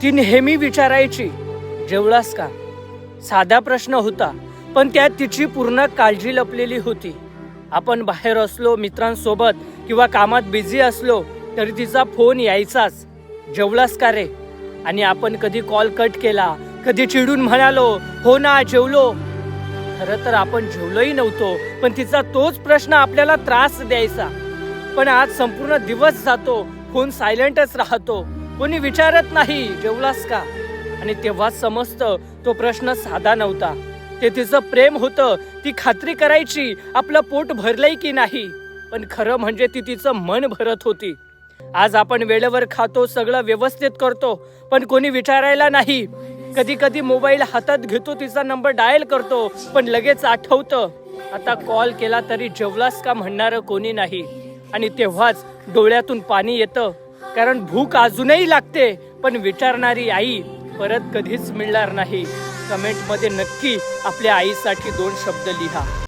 ती नेहमी विचारायची, जेवलास का? साधा प्रश्न होता, पण त्यात तिची पूर्ण काळजी लपलेली होती. आपण बाहेर असलो मित्रांसोबत किंवा कामात बिझी असलो तरी तिचा फोन यायचाच, जेवलास का रे? आणि आपण कधी कॉल कट केला, कधी चिडून म्हणालो, हो ना जेवलो. खरं तर आपण जेवलोही नव्हतो, पण तिचा तोच प्रश्न आपल्याला त्रास द्यायचा. पण आज संपूर्ण दिवस जातो, फोन सायलेंटच राहतो, कोणी विचारत नाही जेवलास का. आणि तेव्हाच समजतं तो प्रश्न साधा नव्हता, ते तिचं प्रेम होतं. ती खात्री करायची आपलं पोट भरलंय की नाही, पण खरं म्हणजे ती तिचं मन भरत होती. आज आपण वेळेवर खातो, सगळं व्यवस्थित करतो, पण कोणी विचारायला नाही. कधी कधी मोबाईल हातात घेतो, तिचा नंबर डायल करतो, पण लगेच आठवतं आता कॉल केला तरी जेवलास का म्हणणारं कोणी नाही. आणि तेव्हाच डोळ्यातून पाणी येतं, कारण भूक अजूनही लागते, पण विचारणारी आई परत कधीच मिळणार नाही. कमेंटमध्ये नक्की आपल्या आईसाठी 2 शब्द लिहा.